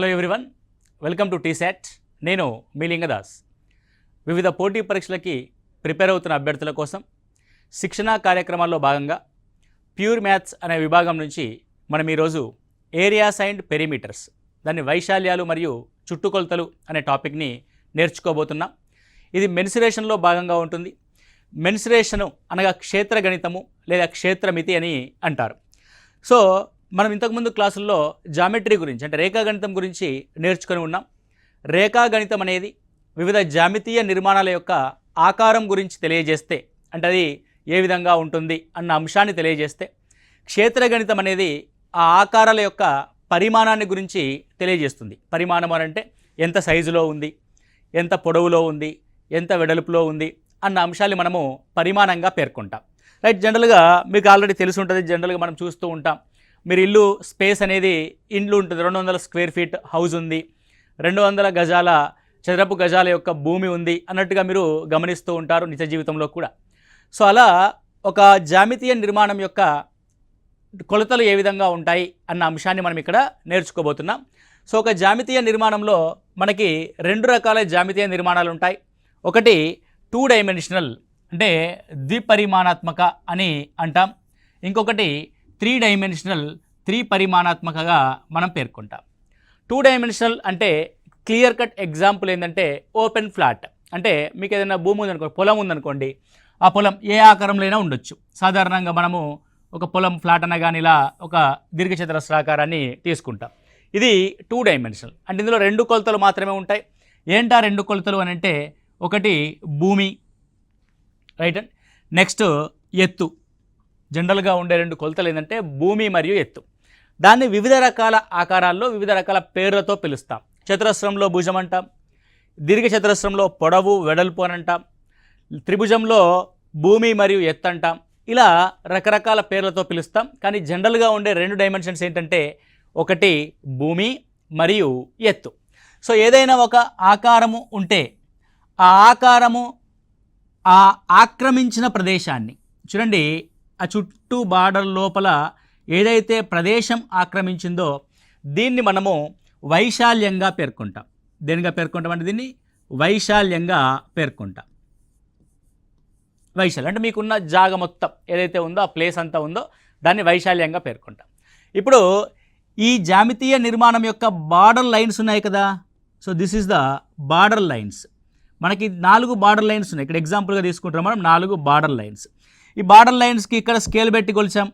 Hello everyone, welcome to T-SAT. నేను మీ లింగదాస్. వివిధ పోటీ పరీక్షలకి ప్రిపేర్ అవుతున్న అభ్యర్థుల కోసం శిక్షణా కార్యక్రమాల్లో భాగంగా ప్యూర్ మ్యాథ్స్ అనే విభాగం నుంచి మనం ఈరోజు ఏరియాస్ అండ్ పెరిమీటర్స్, దాని వైశాల్యాలు మరియు చుట్టుకొలతలు అనే టాపిక్ని నేర్చుకోబోతున్నాం. ఇది మెన్సురేషన్లో భాగంగా ఉంటుంది. మెన్సురేషను అనగా క్షేత్ర గణితము లేదా క్షేత్రమితి అని అంటారు. సో మనం ఇంతకుముందు క్లాసుల్లో జామెట్రీ గురించి అంటే రేఖాగణితం గురించి నేర్చుకొని ఉన్నాం. రేఖాగణితం అనేది వివిధ జామితీయ నిర్మాణాల యొక్క ఆకారం గురించి తెలియజేస్తే, అంటే అది ఏ విధంగా ఉంటుంది అన్న అంశాన్ని తెలియజేస్తే, క్షేత్రగణితం అనేది ఆ ఆకారాల యొక్క పరిమాణాన్ని గురించి తెలియజేస్తుంది. పరిమాణం అంటే ఎంత సైజులో ఉంది, ఎంత పొడవులో ఉంది, ఎంత వెడల్పులో ఉంది అన్న అంశాలు మనము పరిమాణంగా పేర్కొంటాం. రైట్. జనరల్గా మీకు ఆల్రెడీ తెలిసి ఉంటుంది, జనరల్గా మనం చూస్తూ ఉంటాం. మీరు ఇల్లు స్పేస్ అనేది ఇండ్లు ఉంటుంది, 200 స్క్వేర్ ఫీట్ హౌస్ ఉంది, 200 గజాల చదరపు గజాల యొక్క భూమి ఉంది అన్నట్టుగా మీరు గమనిస్తూ ఉంటారు నిజ జీవితంలో కూడా. సో అలా ఒక జామితీయ నిర్మాణం యొక్క కొలతలు ఏ విధంగా ఉంటాయి అన్న అంశాన్ని మనం ఇక్కడ నేర్చుకోబోతున్నాం. సో ఒక జామితీయ నిర్మాణంలో మనకి 2 రకాల జామితీయ నిర్మాణాలు ఉంటాయి. ఒకటి 2 డైమెన్షనల్ అంటే ద్విపరిమాణాత్మక అని అంటాం. ఇంకొకటి 3 డైమెన్షనల్ త్రిపరిమాణాత్మకగా మనం పేర్కొంటాం. 2 డైమెన్షనల్ అంటే క్లియర్ కట్ ఎగ్జాంపుల్ ఏంటంటే ఓపెన్ ఫ్లాట్. అంటే మీకు ఏదైనా భూమి ఉందనుకోండి, పొలం ఉందనుకోండి, ఆ పొలం ఏ ఆకారంలో అయినా ఉండొచ్చు. సాధారణంగా మనము ఒక పొలం ఫ్లాట్ అనగానే ఇలా ఒక దీర్ఘచతురస్రాకారాన్ని తీసుకుంటాం. ఇది 2 డైమెన్షనల్ అంటే ఇందులో 2 కొలతలు మాత్రమే ఉంటాయి. ఏంటా 2 కొలతలు అని అంటే, ఒకటి భూమి, రైట్, అండ్ నెక్స్ట్ ఎత్తు. జనరల్గా ఉండే 2 కొలతలు ఏంటంటే భూమి మరియు ఎత్తు. దాన్ని వివిధ రకాల ఆకారాల్లో వివిధ రకాల పేర్లతో పిలుస్తాం. చతురస్రంలో భుజం అంటాం, దీర్ఘచతురస్రంలో పొడవు వెడల్పు అని అంటాం, త్రిభుజంలో భూమి మరియు ఎత్తు అంటాం. ఇలా రకరకాల పేర్లతో పిలుస్తాం. కానీ జనరల్గా ఉండే 2 డైమెన్షన్స్ ఏంటంటే, ఒకటి భూమి మరియు ఎత్తు. సో ఏదైనా ఒక ఆకారము ఉంటే ఆ ఆకారము ఆ ఆక్రమించిన ప్రదేశాన్ని చూడండి, ఆ చుట్టూ బార్డర్ లోపల ఏదైతే ప్రదేశం ఆక్రమించిందో దీన్ని మనము వైశాల్యంగా పేర్కొంటాం. దేనిగా పేర్కొంటాం అంటే దీన్ని వైశాల్యంగా పేర్కొంటాం. వైశాల్యం అంటే మీకున్న జాగ మొత్తం ఏదైతే ఉందో ఆ ప్లేస్ అంతా ఉందో దాన్ని వైశాల్యంగా పేర్కొంటాం. ఇప్పుడు ఈ జామితీయ నిర్మాణం యొక్క బార్డర్ లైన్స్ ఉన్నాయి కదా. So this is the border lines. మనకి 4 బార్డర్ లైన్స్ ఉన్నాయి. ఇక్కడ ఎగ్జాంపుల్గా తీసుకుంటాం మనం 4 బార్డర్ లైన్స్. ఈ బార్డర్ లైన్స్కి ఇక్కడ స్కేల్ పెట్టి కొలిచాం,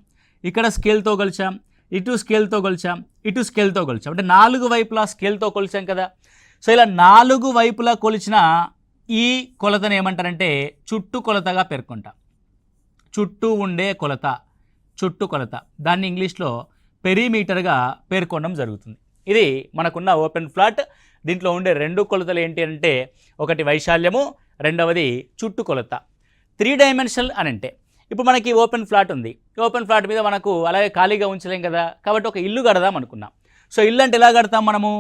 ఇక్కడ స్కేల్తో కొలిచాం, ఇటు స్కేల్తో కొలిచాం, ఇటు స్కేల్తో కొలిచాం. అంటే 4 వైపులా స్కేల్తో కొలిచాం కదా. సో ఇలా 4 వైపులా కొలిచిన ఈ కొలతను ఏమంటారంటే చుట్టు కొలతగా పేర్కొంటాం. చుట్టూ ఉండే కొలత, చుట్టు కొలత, దాన్ని ఇంగ్లీష్లో పెరిమీటర్గా పేర్కొనడం జరుగుతుంది. ఇది మనకున్న ఓపెన్ ఫ్లాట్. దీంట్లో ఉండే 2 కొలతలు ఏంటి అంటే, ఒకటి వైశాల్యము, రెండవది చుట్టు కొలత. 3 డైమెన్షనల్ అని అంటే, ఇప్పుడు మనకి ఓపెన్ ఫ్లాట్ ఉంది. ఓపెన్ ఫ్లాట్ మీద మనకు అలాగే ఖాళీగా ఉంచలేం కదా, కాబట్టి ఒక ఇల్లు కడదాం అనుకున్నాం. సో ఇల్లు అంటే ఎలా కడతాం మనము,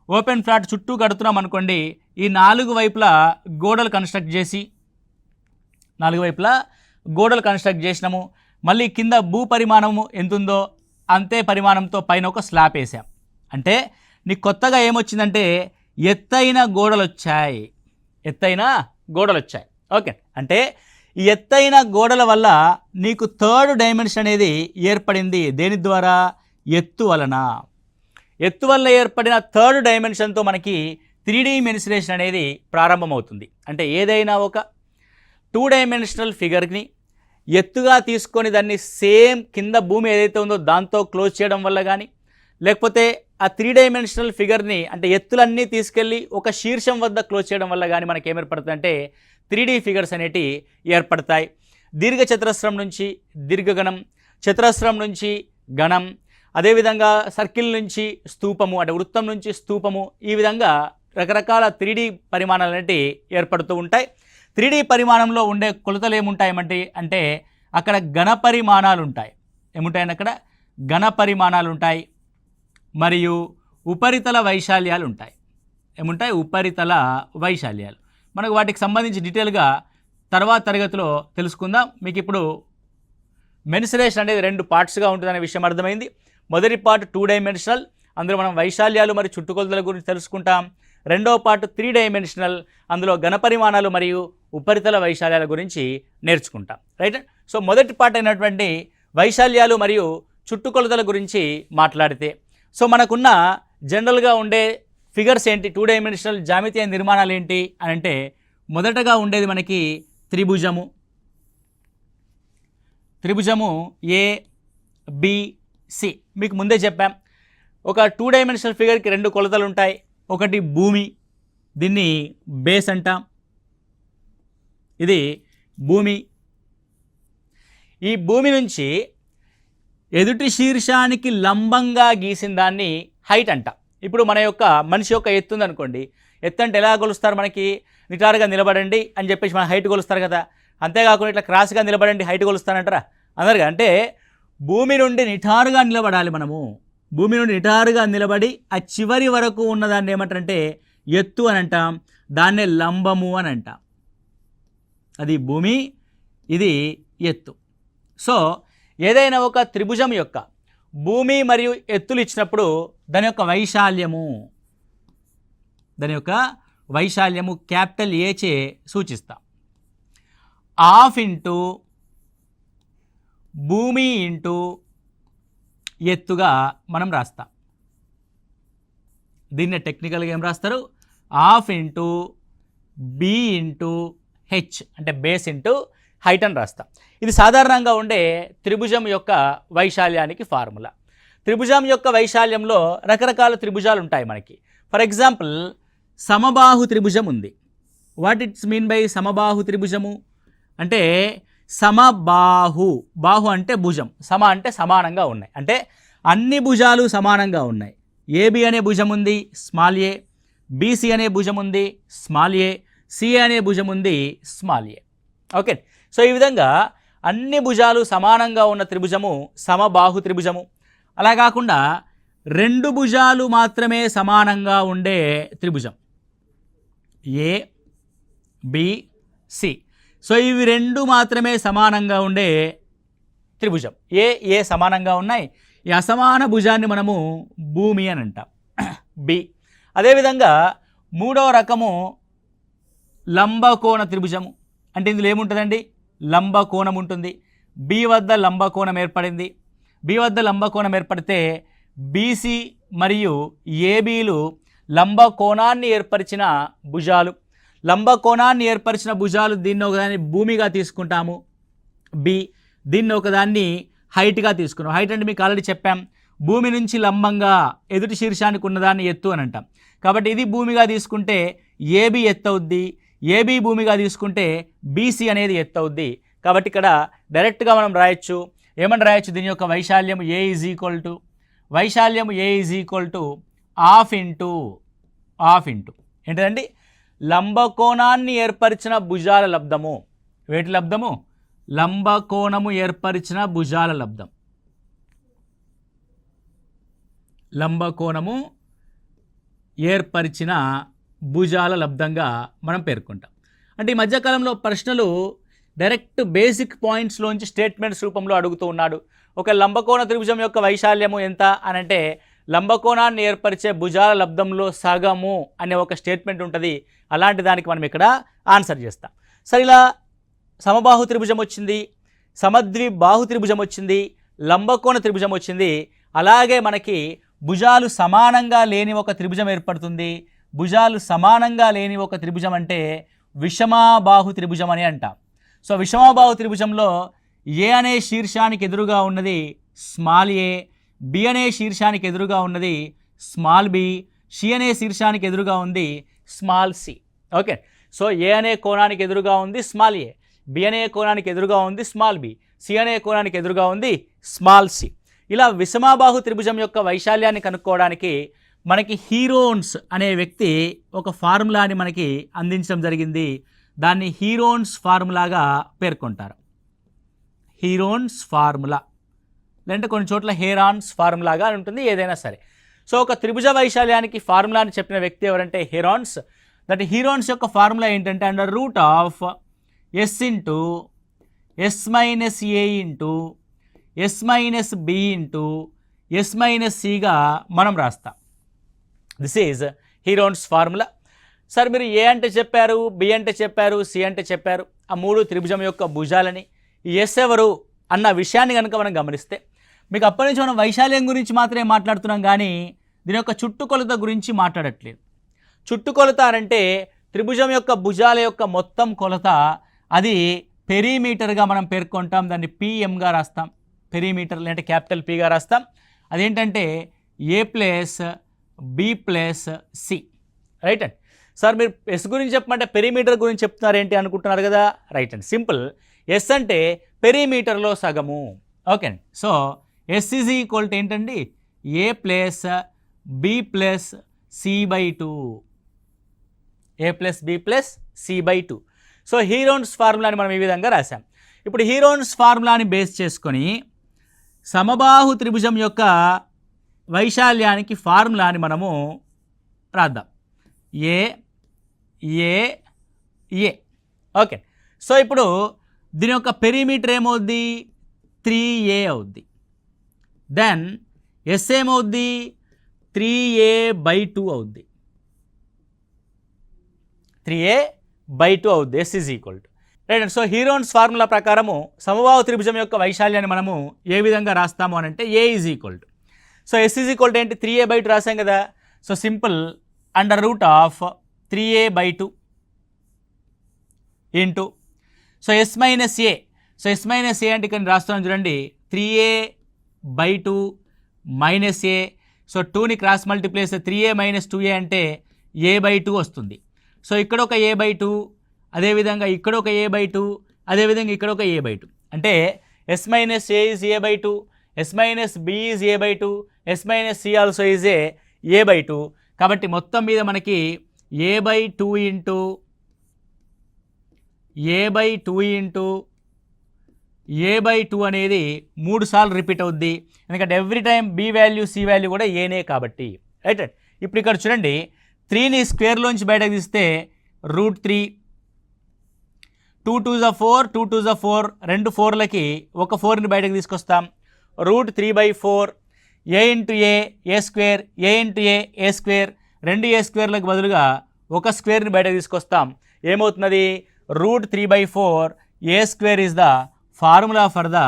ఓపెన్ ఫ్లాట్ చుట్టూ కడుతున్నాం అనుకోండి, ఈ 4 వైపులా గోడలు కన్స్ట్రక్ట్ చేసి, 4 వైపులా గోడలు కన్స్ట్రక్ట్ చేసినాము. మళ్ళీ కింద భూ పరిమాణము ఎంతుందో అంతే పరిమాణంతో పైన ఒక స్లాబ్ వేసాం. అంటే నీకు కొత్తగా ఏమొచ్చిందంటే ఎత్తైన గోడలు వచ్చాయి, ఎత్తైన గోడలు వచ్చాయి. ఓకే, అంటే ఈ ఎత్తైన గోడల వల్ల నీకు 3rd డైమెన్షన్ అనేది ఏర్పడింది. దేని ద్వారా? ఎత్తు వలన. ఎత్తు వల్ల ఏర్పడిన 3rd డైమెన్షన్తో మనకి 3D మెన్సురేషన్ అనేది ప్రారంభమవుతుంది. అంటే ఏదైనా ఒక 2 డైమెన్షనల్ ఫిగర్ని ఎత్తుగా తీసుకొని దాన్ని సేమ్ కింద భూమి ఏదైతే ఉందో దాంతో క్లోజ్ చేయడం వల్ల కానీ, లేకపోతే ఆ 3 డైమెన్షనల్ ఫిగర్ని అంటే ఎత్తులన్నీ తీసుకెళ్ళి ఒక శీర్షం వద్ద క్లోజ్ చేయడం వల్ల కానీ మనకి ఏమేర్పడుతుందంటే 3D ఫిగర్స్ అనేటివి ఏర్పడతాయి. దీర్ఘచతురస్రం నుంచి దీర్ఘగణం, చతురస్రం నుంచి గణం, అదేవిధంగా సర్కిల్ నుంచి స్తూపము అంటే వృత్తం నుంచి స్తూపము, ఈ విధంగా రకరకాల 3D పరిమాణాలు అనేటివి ఏర్పడుతూ ఉంటాయి. 3D పరిమాణంలో ఉండే కొలతలు ఏముంటాయమంటే అంటే అక్కడ ఘన పరిమాణాలు ఉంటాయి. ఏముంటాయండి అక్కడ? ఘన పరిమాణాలు ఉంటాయి. మరియు ఉపరితల వైశాల్యాలు ఉంటాయి. ఏముంటాయి? ఉపరితల వైశాల్యాలు. మనకు వాటికి సంబంధించి డీటెయిల్గా తర్వాత తరగతిలో తెలుసుకుందాం. మీకు ఇప్పుడు మెన్సురేషన్ అనేది 2 పార్ట్స్గా ఉంటుందనే విషయం అర్థమైంది. మొదటి పార్ట్ 2 డైమెన్షనల్, అందులో మనం వైశాల్యాలు మరియు చుట్టుకొలతల గురించి తెలుసుకుంటాం. రెండవ పార్ట్ 3 డైమెన్షనల్, అందులో ఘనపరిమాణాలు మరియు ఉపరితల వైశాల్యాల గురించి నేర్చుకుంటాం. రైట్. సో మొదటి పార్ట్ అయినటువంటి వైశాల్యాలు మరియు చుట్టుకొలతల గురించి మాట్లాడితే, సో మనకున్న జనరల్గా ఉండే ఫిగర్స్ ఏంటి, 2 డైమెన్షనల్ జామితీయ నిర్మాణాలు ఏంటి అని అంటే, మొదటగా ఉండేది మనకి త్రిభుజము ABC. మీకు ముందే చెప్పాం, ఒక 2 డైమెన్షనల్ ఫిగర్కి 2 కొలతలు ఉంటాయి. ఒకటి భూమి, దీన్ని బేస్ అంటాం, ఇది భూమి. ఈ భూమి నుంచి ఎదుటి శీర్షానికి లంబంగా గీసిన దాన్ని హైట్ అంటాం. ఇప్పుడు మన యొక్క మనిషి యొక్క ఎత్తు ఉందనుకోండి, ఎత్తు అంటే ఎలా కొలుస్తారు, మనకి నిటారుగా నిలబడండి అని చెప్పేసి మన హైట్ కొలుస్తారు కదా. అంతేకాకుండా ఇట్లా క్రాస్గా నిలబడండి హైట్ కొలుస్తానంటారా, అందరుగా. అంటే భూమి నుండి నిటారుగా నిలబడాలి మనము. భూమి నుండి నిటారుగా నిలబడి ఆ చివరి వరకు ఉన్నదాన్ని ఏమంటారంటే ఎత్తు అని అంటాం, దాన్నే లంబము అని అంటాం. అది భూమి, ఇది ఎత్తు. సో ఏదైనా ఒక త్రిభుజం యొక్క భూమి మరియు ఎత్తులు ఇచ్చినప్పుడు దాని యొక్క వైశాల్యము క్యాపిటల్ ఏ చే సూచిస్తాం. హాఫ్ ఇంటూ భూమి ఇంటూ ఎత్తుగా మనం రాస్తాం. దీన్నే టెక్నికల్గా ఏం రాస్తారు, half into B into H అంటే బేస్ ఇంటూ హైట్ అని రాస్తాం. ఇది సాధారణంగా ఉండే త్రిభుజం యొక్క వైశాల్యానికి ఫార్ములా. త్రిభుజం యొక్క వైశాల్యంలో రకరకాల త్రిభుజాలు ఉంటాయి మనకి. ఫర్ ఎగ్జాంపుల్ సమబాహు త్రిభుజం ఉంది. వాట్ ఇట్స్ మీన్ బై సమబాహు త్రిభుజము అంటే, బాహు అంటే భుజం, సమ అంటే సమానంగా ఉన్నాయి, అంటే అన్ని భుజాలు సమానంగా ఉన్నాయి. ఏబి అనే భుజం ఉంది, స్మాల్ ఏ, బీసీ అనే భుజం ఉంది, స్మాల్ ఏ, సిఏ అనే భుజం ఉంది, స్మాల్ ఏ. ఓకే. సో ఈ విధంగా అన్ని భుజాలు సమానంగా ఉన్న త్రిభుజము సమబాహు త్రిభుజము. అలా కాకుండా 2 భుజాలు మాత్రమే సమానంగా ఉండే త్రిభుజం ఏ బి సి. సో ఇవి 2 మాత్రమే సమానంగా ఉండే త్రిభుజం. ఏ సమానంగా ఉన్నాయి, ఈ అసమాన భుజాన్ని మనము భూమి అని అంటాం, బి. అదేవిధంగా 3వ రకము లంబకోణ త్రిభుజము. అంటే ఇందులో ఏముంటుందండి, లంబకోణం ఉంటుంది. బి వద్ద లంబకోణం ఏర్పడింది. బి వద్ద లంబకోణం ఏర్పడితే బీసీ మరియు ఏబీలు లంబకోణాన్ని ఏర్పరిచిన భుజాలు. లంబకోణాన్ని ఏర్పరిచిన భుజాలు, దీన్ని ఒకదాన్ని భూమిగా తీసుకుంటాము బి, దీన్ని ఒకదాన్ని హైట్గా తీసుకున్నాం. హైట్ అంటే మీకు ఆల్రెడీ చెప్పాం, భూమి నుంచి లంబంగా ఎదుటి శీర్షానికి ఉన్నదాన్ని ఎత్తు అని అంటాం. కాబట్టి ఇది భూమిగా తీసుకుంటే ఏబి ఎత్తు అవుద్ది, ఏబి భూమిగా తీసుకుంటే బీసీ అనేది ఎత్తు అవుద్ది. కాబట్టి ఇక్కడ డైరెక్ట్గా మనం రాయొచ్చు, ఏమని రాయొచ్చు, దీని యొక్క వైశాల్యం A is equal to half into ఏంటండి, లంబకోణాన్ని ఏర్పరిచిన భుజాల లబ్ధము. వేటి లబ్ధము, లంబకోణము ఏర్పరిచిన భుజాల లబ్ధం. లంబకోణము ఏర్పరిచిన భుజాల లబ్ధంగా మనం పేర్కొంటాం. అంటే ఈ మధ్యకాలంలో ప్రశ్నలు డైరెక్ట్ బేసిక్ పాయింట్స్లోంచి స్టేట్మెంట్స్ రూపంలో అడుగుతూ ఉన్నాడు. ఒక లంబకోణ త్రిభుజం యొక్క వైశాల్యము ఎంత అని అంటే, లంబకోణాన్ని ఏర్పరిచే భుజాల లబ్ధంలో సగము అనే ఒక స్టేట్మెంట్ ఉంటుంది. అలాంటి దానికి మనం ఇక్కడ ఆన్సర్ చేస్తాం. సరే, ఇలా సమబాహు త్రిభుజం వచ్చింది, సమద్విబాహు త్రిభుజం వచ్చింది, లంబకోణ త్రిభుజం వచ్చింది. అలాగే మనకి భుజాలు సమానంగా లేని ఒక త్రిభుజం ఏర్పడుతుంది. భుజాలు సమానంగా లేని ఒక త్రిభుజం అంటే విషమాబాహు త్రిభుజం అని అంటాం. సో విషమాబాహు త్రిభుజంలో ఏ అనే శీర్షానికి ఎదురుగా ఉన్నది స్మాల్ ఏ, బి అనే శీర్షానికి ఎదురుగా ఉన్నది స్మాల్ బి, సి అనే శీర్షానికి ఎదురుగా ఉంది స్మాల్ సి. ఓకే. సో ఏ అనే కోణానికి ఎదురుగా ఉంది స్మాల్ ఏ, బి అనే కోణానికి ఎదురుగా ఉంది స్మాల్ బి, సి అనే కోణానికి ఎదురుగా ఉంది స్మాల్ సి. ఇలా విషమాబాహు త్రిభుజం యొక్క వైశాల్యాన్ని కనుక్కోవడానికి మనకి హీరోన్స్ అనే వ్యక్తి ఒక ఫార్ములాని మనకి అందించడం జరిగింది. దాన్ని హీరోన్స్ ఫార్ములాగా పేర్కొంటారు. హీరోన్స్ ఫార్ములా, లేదంటే కొన్ని చోట్ల హేరాన్స్ ఫార్ములాగా అని ఉంటుంది, ఏదైనా సరే. సో ఒక త్రిభుజ వైశాల్యానికి ఫార్ములాని చెప్పిన వ్యక్తి ఎవరంటే హీరోన్స్. దట్ హీరోన్స్ యొక్క ఫార్ములా ఏంటంటే under root of S into S minus A into S minus B into S minus సిగా మనం రాస్తాం. This is Heron's formula. Sir మీరు ఏ అంటే చెప్పారు, బి అంటే చెప్పారు, సి అంటే చెప్పారు, ఆ 3 త్రిభుజం యొక్క భుజాలని, ఎస్ ఎవరు అన్న విషయాన్ని కనుక మనం గమనిస్తే మీకు అప్పటి నుంచి మనం వైశాల్యం గురించి మాత్రమే మాట్లాడుతున్నాం కానీ దీని యొక్క చుట్టుకొలత గురించి మాట్లాడట్లేదు. చుట్టుకొలత అంటే త్రిభుజం యొక్క భుజాల యొక్క మొత్తం కొలత, అది పెరీమీటర్గా మనం పేర్కొంటాం. దాన్ని పిఎంగా రాస్తాం, పెరీమీటర్ అంటే క్యాపిటల్ పిగా రాస్తాం. అదేంటంటే A plus B plus C. Right అండి. సార్ మీరు ఎస్ గురించి చెప్పమంటే పెరీమీటర్ గురించి చెప్తున్నారు ఏంటి అనుకుంటున్నారు కదా. రైట్ అండి, సింపుల్. ఎస్ అంటే పెరీమీటర్లో సగము. ఓకే అండి. So S is equal to ఏంటండి, A plus B plus C by 2. A plus B plus C by 2. So Heron's ఫార్ములాని మనం ఈ విధంగా రాసాం. ఇప్పుడు హీరోన్స్ ఫార్ములాని బేస్ చేసుకొని సమబాహు త్రిభుజం యొక్క వైశాల్యానికి ఫార్ములాని మనము రాద్దాం. ఏ ఏ ఏ. ఓకే. సో ఇప్పుడు దీని యొక్క పెరీమీటర్ ఏమవుద్ది, 3a అవుద్ది. దెన్ ఎస్ ఏమవుద్ది, 3a/2 అవుద్ది. 3a/2 అవుద్ది. S is equal to. Right. So Heron's formula ప్రకారము సమబాహు త్రిభుజం యొక్క వైశాల్యాన్ని మనము ఏ విధంగా రాస్తాము అని అంటే A is equal to, so S is equal to ఏంటి, 3a/2 రాసాం కదా. So simple, √3a/2 into, so S minus A. So S minus A అంటే ఇక్కడ రాస్తున్నాను చూడండి, 3a/2 మైనస్ ఏ. సో 2ని క్రాస్ మల్టిప్లై చేస్తే 3a మైనస్ 2a అంటే a/2 వస్తుంది. సో ఇక్కడ ఒక a/2, అదేవిధంగా ఇక్కడ ఒక a/2, అదేవిధంగా ఇక్కడ ఒక a/2. అంటే S minus A is a/2, S minus B is a/2, S minus C also is a/2. కాబట్టి మొత్తం మీద మనకి a/2 ఇంటూ a/2 అనేది 3 సార్లు రిపీట్ అవుద్ది. ఎందుకంటే every time B value C value కూడా ఏనే కాబట్టి. రైట్. ఇప్పుడు ఇక్కడ చూడండి, 3ని స్క్వేర్లోంచి బయటకు తీస్తే √3, 2 2s are 4, 2 2s are 4, 2 4లకి ఒక 4ని బయటకు తీసుకొస్తాం. √3/4 a into A square, A into A square, 2 a స్క్వేర్లకు బదులుగా ఒక స్క్వేర్ని బయటకు తీసుకొస్తాం. ఏమవుతున్నది, √3/4 a square is the formula for the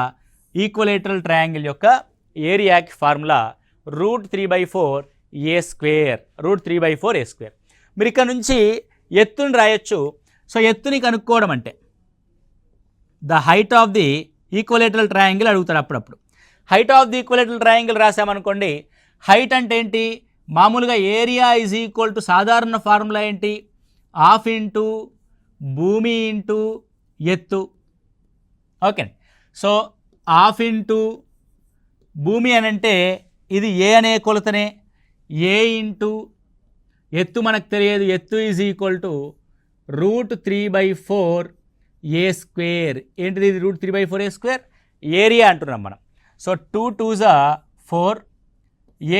equilateral triangle యొక్క ఏరియాకి formula √3/4 a square, √3/4 a square. మీరు ఇక్కడ నుంచి ఎత్తుని రాయొచ్చు. సో ఎత్తుని కనుక్కోవడం అంటే the height of the equilateral triangle అడుగుతాడు అప్పుడప్పుడు. Height of the equilateral triangle రాసామనుకోండి, హైట్ అంటే ఏంటి, మామూలుగా ఏరియా ఈజ్ ఈక్వల్ టు సాధారణ ఫార్ములా ఏంటి, హాఫ్ ఇంటూ భూమి ఇంటూ ఎత్తు. ఓకే. సో హాఫ్ ఇంటూ భూమి అని అంటే ఇది ఏ అనే కొలతనే, ఏ ఇంటూ ఎత్తు మనకు తెలియదు, ఎత్తు is equal to √3/4 a square. ఏంటిది, ఇది √3/4 a స్క్వేర్ ఏరియా అంటున్నాం మనం. So 2 2s are 4,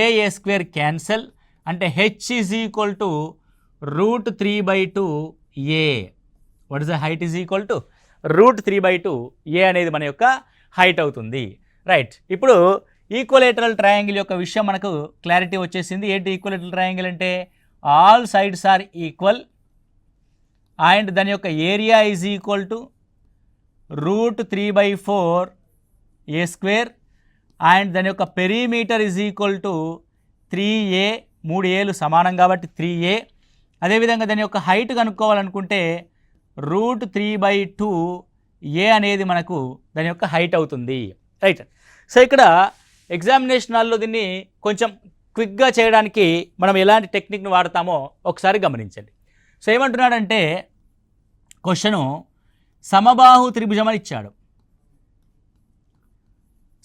a square cancel, అంటే H is equal to √3/2 a. What is the height is equal to √3/2 a అనేది మన యొక్క హైట్ అవుతుంది. రైట్. ఇప్పుడు ఈక్వలేటరల్ ట్రయాంగిల్ యొక్క విషయం మనకు క్లారిటీ వచ్చేసింది. ఏంటి ఈక్వలేటరల్ ట్రయాంగిల్ అంటే, all sides are equal and దాని యొక్క area is equal to √3/4 a square and దాని యొక్క perimeter is equal to 3a, 3 aలు సమానం కాబట్టి 3a. అదేవిధంగా దాని యొక్క హైట్ కనుక్కోవాలనుకుంటే √3/2 a అనేది మనకు దాని యొక్క హైట్ అవుతుంది. రైట్. సో ఇక్కడ ఎగ్జామినేషన్ హాల్లో దీన్ని కొంచెం క్విక్గా చేయడానికి మనం ఎలాంటి టెక్నిక్ని వాడతామో ఒకసారి గమనించండి. సో ఏమంటున్నాడంటే క్వశ్చను, సమబాహు త్రిభుజం అని ఇచ్చాడు.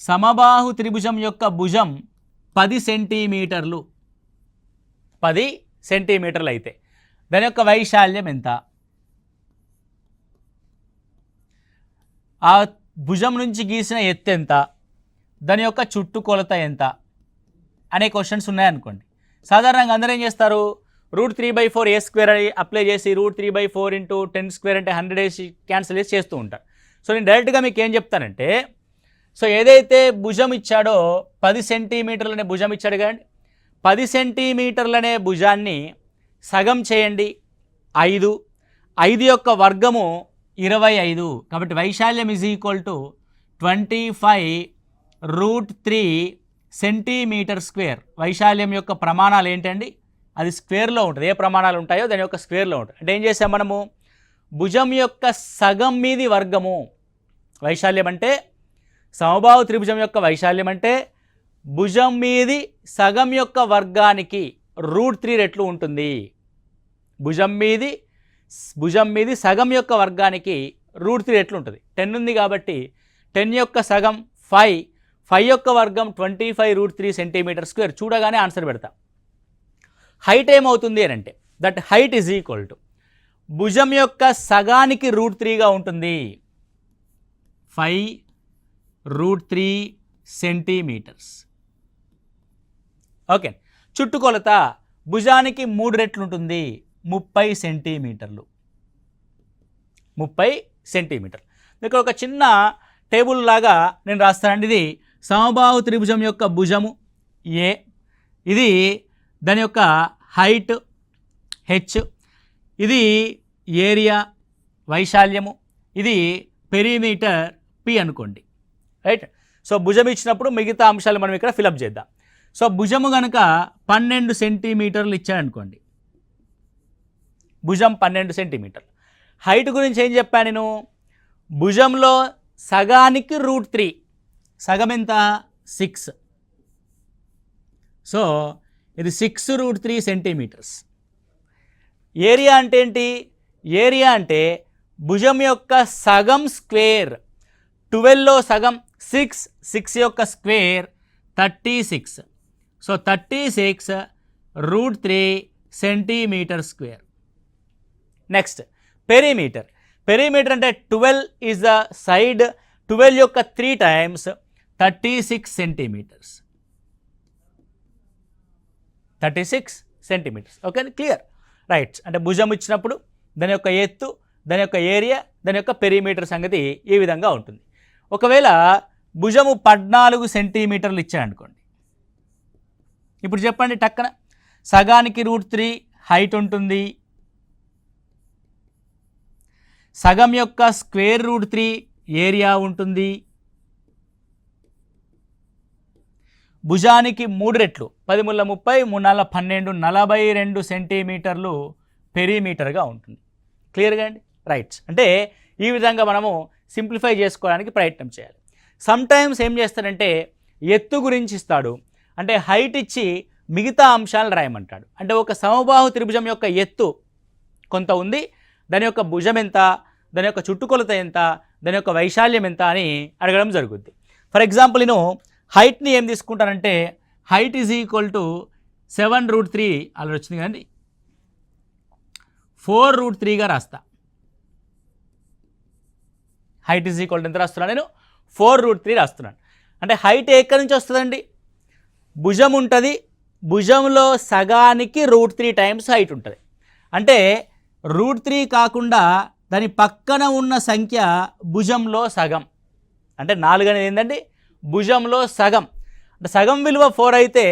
సమబాహు త్రిభుజం యొక్క భుజం 10 సెంటీమీటర్లు, 10 సెంటీమీటర్లు అయితే దాని యొక్క వైశాల్యం ఎంత, ఆ భుజం నుంచి గీసిన ఎత్తు ఎంత, దాని యొక్క చుట్టుకొలత ఎంత అనే క్వశ్చన్స్ ఉన్నాయనుకోండి. సాధారణంగా అందరూ ఏం చేస్తారు, √3/4 a స్క్వేర్ అని అప్లై చేసి √3/4 ఇంటూ 10 స్క్వేర్ అంటే 100 వేసి క్యాన్సిల్ చేసి చేస్తూ ఉంటారు. సో నేను డైరెక్ట్గా మీకు ఏం చెప్తానంటే, సో ఏదైతే భుజం ఇచ్చాడో 10 సెంటీమీటర్లనే భుజం ఇచ్చాడు కదండి, 10 సెంటీమీటర్లనే భుజాన్ని సగం చేయండి 5, 5 యొక్క వర్గము 25. కాబట్టి వైశాల్యం is equal to 25√3 centimetre square. వైశాల్యం యొక్క ప్రమాణాలు ఏంటండి, అది స్క్వేర్లో ఉంటుంది. ఏ ప్రమాణాలు ఉంటాయో దాని యొక్క స్క్వేర్లో ఉంటుంది. అంటే ఏం చేసాం మనము, భుజం యొక్క సగం మీది వర్గము. వైశాల్యం అంటే సమబాహు త్రిభుజం యొక్క వైశాల్యం అంటే భుజం మీది సగం యొక్క వర్గానికి √3 రెట్లు ఉంటుంది. భుజం మీది సగం యొక్క వర్గానికి √3 రెట్లు ఉంటుంది. 10 ఉంది కాబట్టి 10 యొక్క సగం 5, 5 యొక్క వర్గం 25√3 సెంటీమీటర్ స్క్వేర్. చూడగానే ఆన్సర్ పెడతాం. హైట్ ఏమవుతుంది అని అంటే that height is equal to భుజం యొక్క సగానికి √3గా ఉంటుంది 5√3 సెంటీమీటర్స్. ఓకే, చుట్టుకొలత భుజానికి 3 రెట్లు ఉంటుంది 30 సెంటీమీటర్లు. 30 సెంటీమీటర్లు. ఇక్కడ ఒక చిన్న టేబుల్ లాగా నేను రాస్తానండి. ఇది సమబాహు త్రిభుజం యొక్క భుజము ఏ, ఇది దాని యొక్క హైట్ హెచ్, ఇది ఏరియా వైశాల్యము, ఇది పెరిమీటర్ పి అనుకోండి, రైట్. సో భుజం ఇచ్చినప్పుడు మిగతా అంశాలు మనం ఇక్కడ ఫిలప్ చేద్దాం. సో భుజము కనుక 12 సెంటీమీటర్లు ఇచ్చాడనుకోండి, భుజం 12 సెంటీమీటర్లు. హైట్ గురించి ఏం చెప్పాను నేను, భుజంలో సగానికి √3, సగం ఎంత 6. సో ఇది 6√3 సెంటీమీటర్స్. ఏరియా అంటే ఏంటి, ఏరియా అంటే భుజం యొక్క సగం స్క్వేర్. 12లో సగం 6, 6 యొక్క square 36. So 36√3 centimetre square. Next perimeter. Perimeter అంటే 12 ఈజ్ ద సైడ్, 12 యొక్క 3 times 36 centimetres. 36 centimetres. Okay, clear, right. అంటే భుజం ఇచ్చినప్పుడు దాని యొక్క ఎత్తు, దాని యొక్క ఏరియా, దాని యొక్క పెరిమీటర్ సంగతి ఈ విధంగా ఉంటుంది. ఒకవేళ భుజము 14 సెంటీమీటర్లు ఇచ్చాడనుకోండి, ఇప్పుడు చెప్పండి టక్కన, సగానికి √3 హైట్ ఉంటుంది, సగం యొక్క స్క్వేర్ √3 ఏరియా ఉంటుంది, భుజానికి 3 రెట్లు 10 × 30, 3 × 12, 42 సెంటీమీటర్లు పెరిమీటర్గా ఉంటుంది. క్లియర్గా అండి, రైట్. అంటే ఈ విధంగా మనము సింప్లిఫై చేసుకోవడానికి ప్రయత్నం చేయాలి. సమ్టైమ్స్ ఏం చేస్తాడంటే ఎత్తు గురించి ఇస్తాడు, అంటే హైట్ ఇచ్చి మిగతా అంశాలు రాయమంటాడు. అంటే ఒక సమబాహు త్రిభుజం యొక్క ఎత్తు కొంత ఉంది, దాని యొక్క భుజం ఎంత, దాని యొక్క చుట్టుకొలత ఎంత, దాని యొక్క వైశాల్యం ఎంత అని అడగడం జరుగుద్ది. ఫర్ ఎగ్జాంపుల్ నేను హైట్ని ఏం తీసుకుంటానంటే హైట్ ఈజ్ ఈక్వల్ టు 7√3, అలా వచ్చింది కదండి, 4√3గా రాస్తా. హైట్ ఈజ్ ఈక్వల్ టు ఎంత రాస్తున్నాను నేను, 4√3 రాస్తున్నాను. అంటే హైట్ ఎక్కడి నుంచి వస్తుందండి, భుజం ఉంటుంది, భుజంలో సగానికి √3 టైమ్స్ హైట్ ఉంటుంది. అంటే √3 కాకుండా దాని పక్కన ఉన్న సంఖ్య భుజంలో సగం, అంటే 4 అనేది ఏంటండి భుజంలో సగం. అంటే సగం విలువ 4 అయితే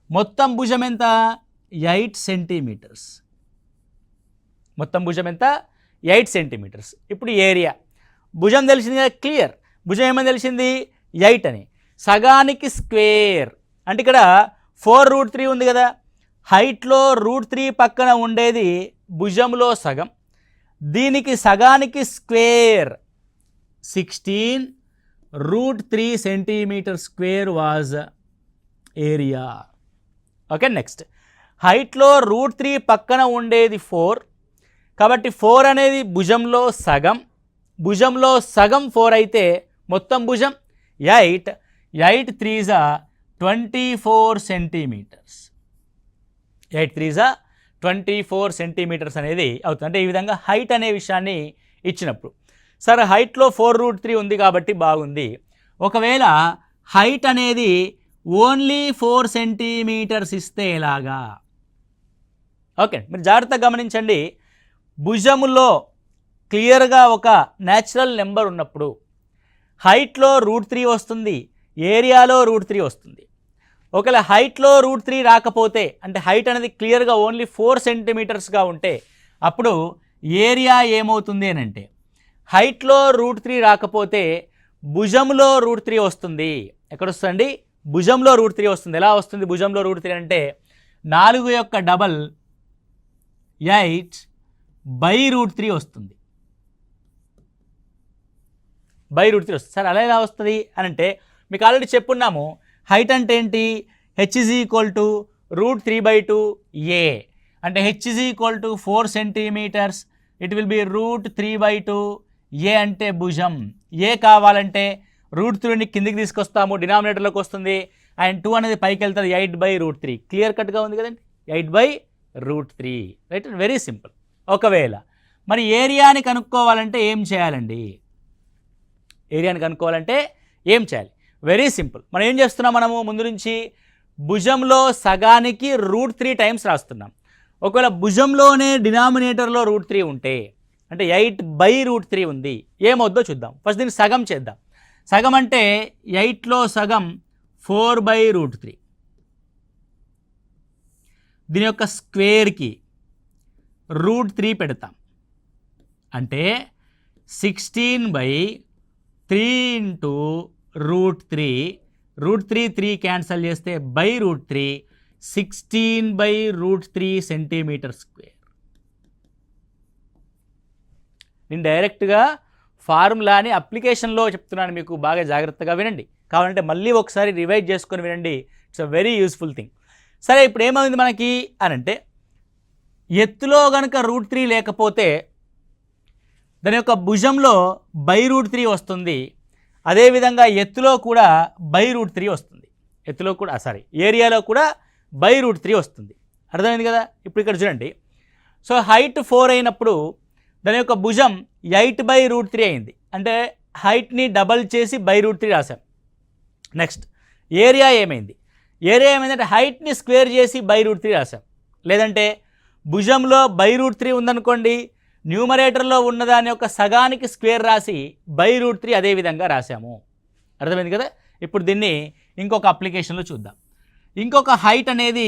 మొత్తం భుజం ఎంత 8 సెంటీమీటర్స్. మొత్తం భుజం ఎంత 8 సెంటీమీటర్స్. ఇప్పుడు ఏరియా, భుజం తెలిసింది కదా, క్లియర్. భుజం ఏమని తెలిసింది 8 అని. సగానికి స్క్వేర్ అంటే ఇక్కడ 4√3 ఉంది కదా, హైట్లో √3 పక్కన ఉండేది భుజంలో సగం, దీనికి సగానికి square 16√3 centimetre square was area. Okay, next హైట్లో √3 పక్కన ఉండేది 4, కాబట్టి 4 అనేది భుజంలో సగం, భుజంలో సగం 4 అయితే మొత్తం భుజం 8, 8 3s 24 సెంటీమీటర్స్. 8 3s 24 సెంటీమీటర్స్ అనేది అవుతుంది. అంటే ఈ విధంగా హైట్ అనే విషయాన్ని ఇచ్చినప్పుడు, సరే హైట్లో 4√3 ఉంది కాబట్టి బాగుంది. ఒకవేళ హైట్ అనేది ఓన్లీ 4 సెంటీమీటర్స్ ఇస్తే ఎలాగా? ఓకే, మీరు జాగ్రత్తగా గమనించండి. భుజములో క్లియర్గా ఒక న్యాచురల్ నెంబర్ ఉన్నప్పుడు హైట్లో √3 వస్తుంది, ఏరియాలో √3 వస్తుంది. ఒకవేళ హైట్లో √3 రాకపోతే, అంటే హైట్ అనేది క్లియర్గా ఓన్లీ 4 సెంటీమీటర్స్గా ఉంటే అప్పుడు ఏరియా ఏమవుతుంది అని అంటే హైట్లో √3 రాకపోతే భుజంలో √3 వస్తుంది. ఎక్కడ వస్తుంది? భుజంలో √3 వస్తుంది. ఎలా వస్తుంది భుజంలో √3 అంటే 4 యొక్క డబల్ 8/√3 వస్తుంది. √3 వస్తుంది. సరే అలా ఎలా వస్తుంది అని అంటే మీకు ఆల్రెడీ చెప్పున్నాము, హైట్ అంటే ఏంటి? h = √3/2a అంటే h = 4 centimetres. It will be √3/2a అంటే భుజం. ఏ కావాలంటే √3ని కిందికి తీసుకొస్తాము, డినామినేటర్లోకి వస్తుంది, అండ్ 2 అనేది పైకి వెళ్తుంది, 8/√3. క్లియర్ కట్గా ఉంది కదండి, 8/√3. Right, very simple. ఒకవేళ మరి ఏరియాని కనుక్కోవాలంటే ఏం చేయాలండి? ఏరియాని కనుక్కోవాలంటే ఏం చేయాలి? Very simple. మనం ఏం చేస్తున్నాం? మనము ముందు నుంచి భుజంలో సగానికి √3 టైమ్స్ రాస్తున్నాం. ఒకవేళ భుజంలోనే డినామినేటర్లో √3 ఉంటే, అంటే 8/√3 ఉంది, ఏమవుద్దో చూద్దాం. ఫస్ట్ దీన్ని సగం చేద్దాం. సగం అంటే 8లో సగం 4/√3. దీని యొక్క స్క్వేర్కి √3 పెడతాం, అంటే 16/3 ఇంటూ √3. √3 క్యాన్సల్ చేస్తే /√3, 16/√3 సెంటీమీటర్ స్క్వేర్. నేను డైరెక్ట్గా ఫార్ములాని అప్లికేషన్లో చెప్తున్నాను, మీకు బాగా జాగ్రత్తగా వినండి. కావాలంటే మళ్ళీ ఒకసారి రివైజ్ చేసుకొని వినండి. It's a very useful thing. సరే, ఇప్పుడు ఏమైంది మనకి అని అంటే ఎత్తులో కనుక √3 లేకపోతే దాని యొక్క భుజంలో /√3 వస్తుంది. అదేవిధంగా ఎత్తులో కూడా /√3 వస్తుంది. ఎత్తులో కూడా ఏరియాలో కూడా /√3 వస్తుంది. అర్థమైంది కదా? ఇప్పుడు ఇక్కడ చూడండి. సో హైట్ 4 అయినప్పుడు దాని యొక్క భుజం 8/√3 అయింది. అంటే హైట్ని డబల్ చేసి /√3 రాశాం. నెక్స్ట్ ఏరియా ఏమైంది? ఏరియా ఏమైందంటే హైట్ని స్క్వేర్ చేసి /√3 రాశాం. లేదంటే భుజంలో /√3 ఉందనుకోండి, న్యూమరేటర్లో ఉన్నదాని యొక్క సగానికి స్క్వేర్ రాసి /√3 అదేవిధంగా రాశాము. అర్థమైంది కదా? ఇప్పుడు దీన్ని ఇంకొక అప్లికేషన్లో చూద్దాం. ఇంకొక హైట్ అనేది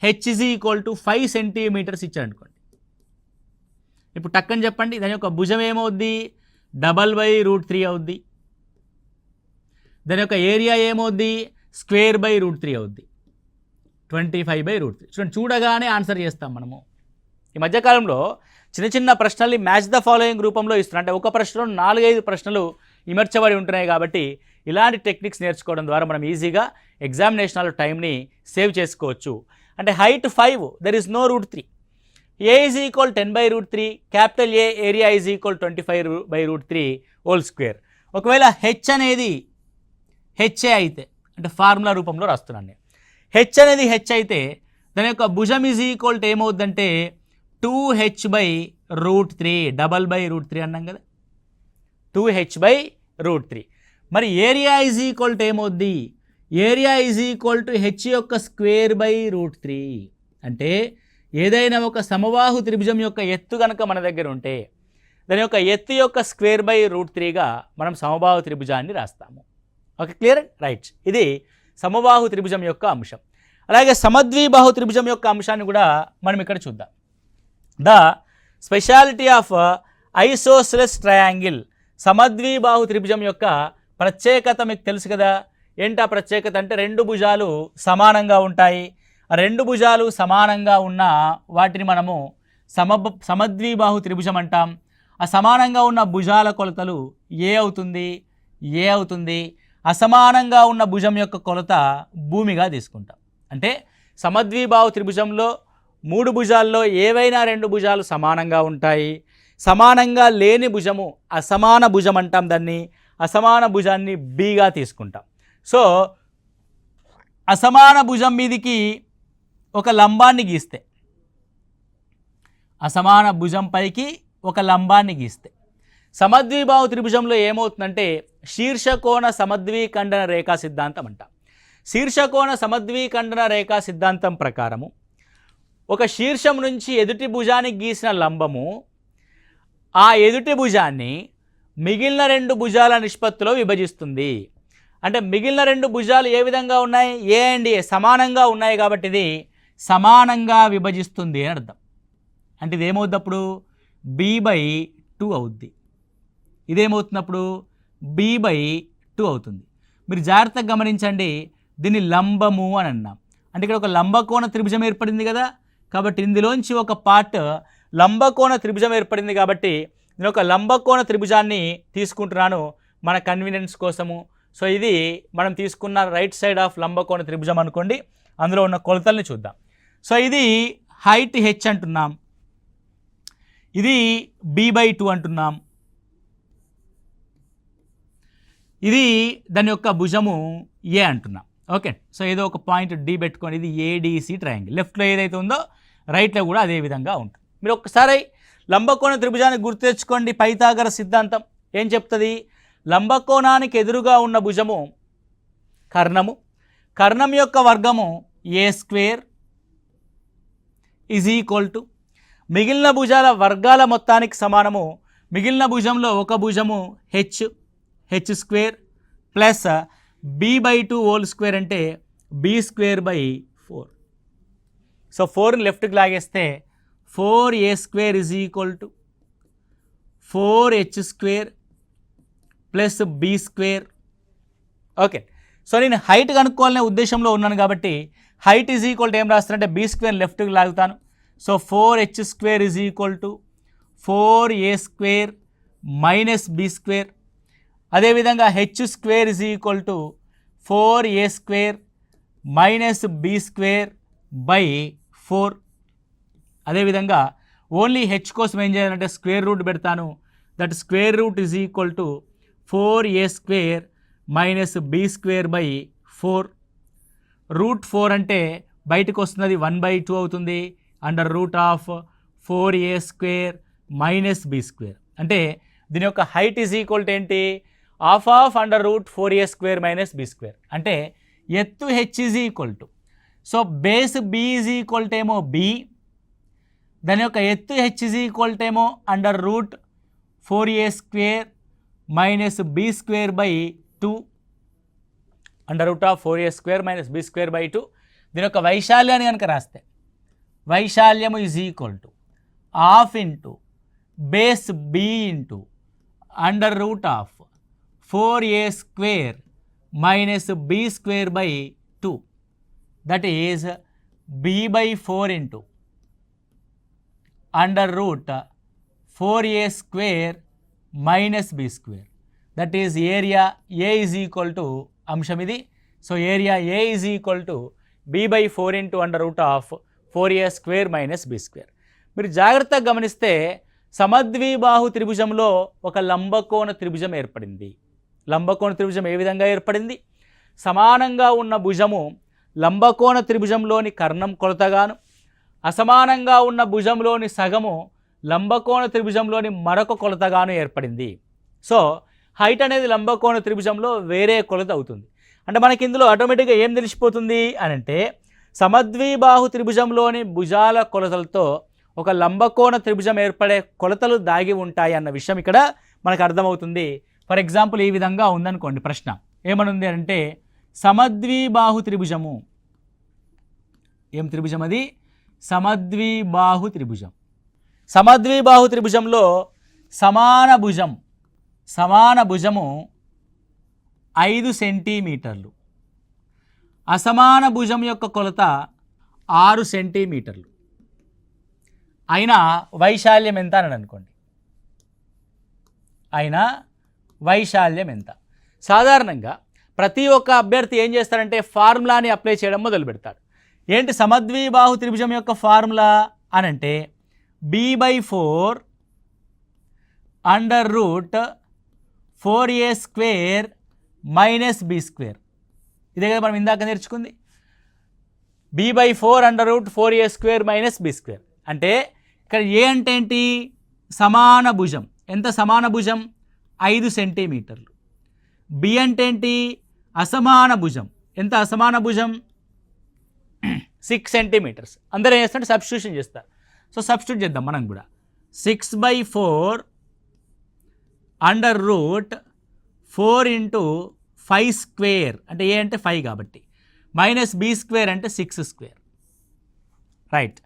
h = 5 సెంటీమీటర్స్ ఇచ్చారనుకోండి. ఇప్పుడు టక్కని చెప్పండి, దాని యొక్క భుజం ఏమవుద్ది? √3 అవుద్ది. దాని యొక్క ఏరియా ఏమవుద్ది? ²/√3 అవుద్ది, 25/√3. చూడగానే ఆన్సర్ చేస్తాం మనము. ఈ మధ్యకాలంలో చిన్న చిన్న ప్రశ్నల్ని మ్యాచ్ ద ఫాలోయింగ్ రూపంలో ఇస్తున్నాం. అంటే ఒక ప్రశ్నలో 4-5 ప్రశ్నలు ఇమర్చబడి ఉంటున్నాయి. కాబట్టి ఇలాంటి టెక్నిక్స్ నేర్చుకోవడం ద్వారా మనం ఈజీగా ఎగ్జామినేషన్లో టైంని సేవ్ చేసుకోవచ్చు. అంటే height 5, there is no √3. a = 10/√3, capital A area = 25/√3 whole square. ఒకవేళ h అనేది HA అయితే, అంటే ఫార్ములా రూపంలో రాస్తున్నాను నేను. h అనేది h అయితే దాని యొక్క భుజం ఏమవుద్దంటే 2h/√3, డబల్/√3 అన్నాం కదా, 2h/√3. మరి ఏరియా ఏమవుద్ది? ఏరియా h యొక్క ²/√3. అంటే ఏదైనా ఒక సమబాహు త్రిభుజం యొక్క ఎత్తు కనుక మన దగ్గర ఉంటే దాని యొక్క ఎత్తు యొక్క ²/√3గా మనం సమబాహు త్రిభుజాన్ని రాస్తాము. Okay, clear? రైట్. ఇది సమబాహు త్రిభుజం యొక్క అంశం. అలాగే సమద్విబాహు త్రిభుజం యొక్క అంశాన్ని కూడా మనం ఇక్కడ చూద్దాం. The speciality of isosceles triangle. సమద్విబాహు త్రిభుజం యొక్క ప్రత్యేకత మీకు తెలుసు కదా. ఏంటా ప్రత్యేకత అంటే 2 భుజాలు సమానంగా ఉంటాయి. ఆ 2 భుజాలు సమానంగా ఉన్న వాటిని మనము సమద్విబాహు త్రిభుజం అంటాం. ఆ సమానంగా ఉన్న భుజాల కొలతలు ఏ అవుతుంది. అసమానంగా ఉన్న భుజం యొక్క కొలత భూమిగా తీసుకుంటాం. అంటే సమద్విబాహు త్రిభుజంలో 3 భుజాల్లో ఏవైనా 2 భుజాలు సమానంగా ఉంటాయి. సమానంగా లేని భుజము అసమాన భుజం అంటాం. దాన్ని అసమాన భుజాన్ని బిగా తీసుకుంటాం. సో అసమాన భుజం మీదికి ఒక లంబాన్ని గీస్తే, అసమాన భుజం పైకి ఒక లంబాన్ని గీస్తే సమద్విబాహు త్రిభుజంలో ఏమవుతుందంటే శీర్షకోణ సమద్విఖండన రేఖా సిద్ధాంతం అంటాం. శీర్షకోణ సమద్విఖండన రేఖా సిద్ధాంతం ప్రకారము ఒక శీర్షం నుంచి ఎదుటి భుజానికి గీసిన లంబము ఆ ఎదుటి భుజాన్ని మిగిలిన 2 భుజాల నిష్పత్తిలో విభజిస్తుంది. అంటే మిగిలిన రెండు భుజాలు ఏ విధంగా ఉన్నాయి, ఏ అండ్ ఏ సమానంగా ఉన్నాయి కాబట్టి ఇది సమానంగా విభజిస్తుంది అని అర్థం. అంటే ఇది ఏమవుద్ది అప్పుడు b/2 అవుద్ది. ఇదేమవుతున్నప్పుడు b/2 అవుతుంది. మీరు జాగ్రత్తగా గమనించండి, దీన్ని లంబము అని అన్నాం. అంటే ఇక్కడ ఒక లంబకోణ త్రిభుజం ఏర్పడింది కదా, కాబట్టి ఇందులోంచి ఒక పార్ట్ లంబకోణ త్రిభుజం ఏర్పడింది కాబట్టి నేను ఒక లంబకోణ త్రిభుజాన్ని తీసుకుంటున్నాను మన కన్వీనియన్స్ కోసము. సో ఇది మనం తీసుకున్న రైట్ సైడ్ ఆఫ్ లంబకోణ త్రిభుజం అనుకోండి. అందులో ఉన్న కొలతల్ని చూద్దాం. సో ఇది హైట్ h అంటున్నాం, ఇది b/2 అంటున్నాం, ఇది దాని యొక్క భుజము ఏ అంటున్నాం. ఓకే, సో ఏదో ఒక పాయింట్ డి పెట్టుకొని ఇది ఏడిసి ట్రయాంగిల్. లెఫ్ట్లో ఏదైతే ఉందో రైట్లో కూడా అదే విధంగా ఉంటుంది. మీరు ఒక్కసారి లంబకోణ త్రిభుజాన్ని గుర్తు తెచ్చుకోండి. పైథాగరస్ సిద్ధాంతం ఏం చెప్తుంది, లంబకోణానికి ఎదురుగా ఉన్న భుజము కర్ణము, కర్ణం యొక్క వర్గము a² = మిగిలిన భుజాల వర్గాల మొత్తానికి సమానము. మిగిలిన భుజంలో ఒక భుజము h² ప్లస్ b/2 అంటే b²/4. సో 4ని లెఫ్ట్కి లాగేస్తే 4a² = 4h² plus b². Okay, so నేను హైట్ కనుక్కోవాలనే ఉద్దేశంలో ఉన్నాను కాబట్టి హైట్ ఏం రాస్తానంటే b² లెఫ్ట్కి లాగుతాను. So 4h² = 4a² minus b². అదేవిధంగా h² = 4a² మైనస్ b²/4. అదేవిధంగా ఓన్లీ హెచ్ కోసం ఏం చేయాలంటే స్క్వేర్ రూట్ పెడతాను. That square root = 4a² minus b²/4. √4 అంటే బయటకు వస్తున్నది 1/2 అవుతుంది. √4a² minus b². అంటే దీని యొక్క హైట్ ఏంటి, ½ √4a² మైనస్ b². అంటే ఎత్తు h = సో బేస్ b ఏమో b, దాని యొక్క ఎత్తు h ఏమో √4a² minus b²/2. √4a² minus b²/2. దీని యొక్క వైశాల్యాన్ని కనుక రాస్తే వైశాల్యము ½ base b into √4a² minus b²/2. That is b/4 into √4a² minus b². That is area A = అంశం ఇది. So area A = b/4 into √4a² minus b². మీరు జాగ్రత్తగా గమనిస్తే సమద్విబాహు త్రిభుజంలో ఒక లంబకోణ త్రిభుజం ఏర్పడింది. లంబకోణ త్రిభుజం ఏ విధంగా ఏర్పడింది, సమానంగా ఉన్న భుజము లంబకోణ త్రిభుజంలోని కర్ణం కొలతగాను, అసమానంగా ఉన్న భుజంలోని సగము లంబకోణ త్రిభుజంలోని మరొక కొలతగాను ఏర్పడింది. సో హైట్ అనేది లంబకోణ త్రిభుజంలో వేరే కొలత అవుతుంది. అంటే మనకి ఇందులో ఆటోమేటిక్గా ఏం తెలిసిపోతుంది అని అంటే సమద్విబాహు త్రిభుజంలోని భుజాల కొలతలతో ఒక లంబకోణ త్రిభుజం ఏర్పడే కొలతలు దాగి ఉంటాయి అన్న విషయం ఇక్కడ మనకు అర్థమవుతుంది. ఫర్ ఎగ్జాంపుల్ ఈ విధంగా ఉందనుకోండి, ప్రశ్న ఏమనుంది అంటే సమద్విబాహు త్రిభుజము, ఏం త్రిభుజం అది, సమద్విబాహు త్రిభుజం. సమద్విబాహు త్రిభుజంలో సమాన భుజము 5 సెంటీమీటర్లు, అసమాన భుజం యొక్క కొలత 6 సెంటీమీటర్లు. అయినా వైశాల్యం ఎంత అని అనుకోండి, అయినా వైశాల్యం ఎంత. సాధారణంగా ప్రతి ఒక్క అభ్యర్థి ఏం చేస్తారంటే ఫార్ములాని అప్లై చేయడం మొదలు పెడతాడు. ఏంటి సమద్విబాహు త్రిభుజం యొక్క ఫార్ములా అని అంటే b/4 √4a² మైనస్ b². ఇదే కదా మనం ఇందాక నేర్చుకుంది, b/4 √4a² మైనస్ b². అంటే ఇక్కడ ఏ అంటే ఏంటి, సమాన భుజం. ఎంత సమాన భుజం, 5 సెంటీమీటర్లు. బి అంటే ఏంటి, అసమాన భుజం. ఎంత అసమాన భుజం, 6 సెంటీమీటర్స్. అందరూ ఏం చేస్తారంటే సబ్స్టిట్యూషన్ చేస్తారు. సో సబ్స్టిట్యూట్ చేద్దాం మనం కూడా. 6/4 √4 × 5 స్క్వేర్ అంటే ఏ అంటే 5 కాబట్టి మైనస్ బి స్క్వేర్ అంటే 6 స్క్వేర్ రైట్.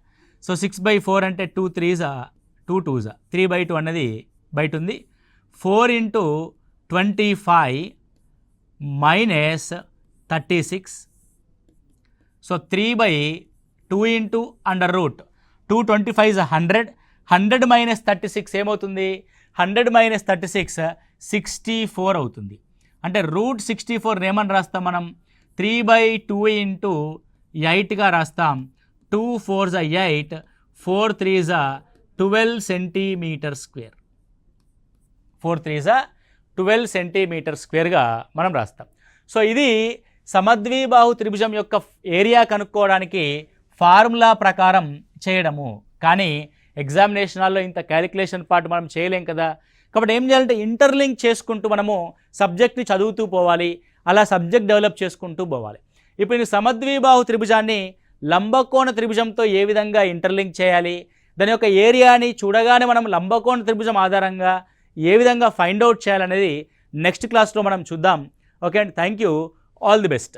సో 6/4 అంటే 2 3s 2 2s 3/2 అన్నది బయట ఉంది. 4 × 25 మైనస్ 36. So 3/2 × √2 25 is 100. 100 మైనస్ 36 ఏమవుతుంది? 100 మైనస్ 36 64 అవుతుంది. అంటే √64 ఏమని రాస్తాం మనం? 3/2 × 8గా రాస్తాం. 2 4s 8, 4 3s 12 centimetre square. 4 3s 12 centimetre స్క్వేర్గా మనం రాస్తాం. సో ఇది సమద్విబాహు త్రిభుజం యొక్క ఏరియా కనుక్కోవడానికి ఫార్ములా ప్రకారం చేయడము. కానీ ఎగ్జామినేషన్లో ఇంత క్యాలిక్యులేషన్ పార్ట్ మనం చేయలేం కదా. కాబట్టి ఏం చేయాలంటే ఇంటర్లింక్ చేసుకుంటూ మనము సబ్జెక్ట్ని చదువుతూ పోవాలి, అలా సబ్జెక్ట్ డెవలప్ చేసుకుంటూ పోవాలి. ఇప్పుడు నేను సమద్విబాహు త్రిభుజాన్ని లంబకోణ త్రిభుజంతో ఏ విధంగా ఇంటర్లింక్ చేయాలి, దాని యొక్క ఏరియాని చూడగానే మనం లంబకోణ త్రిభుజం ఆధారంగా ఏ విధంగా ఫైండ్ అవుట్ చేయాలనేది నెక్స్ట్ క్లాస్లో మనం చూద్దాం. ఓకే అండి, thank you, all the best.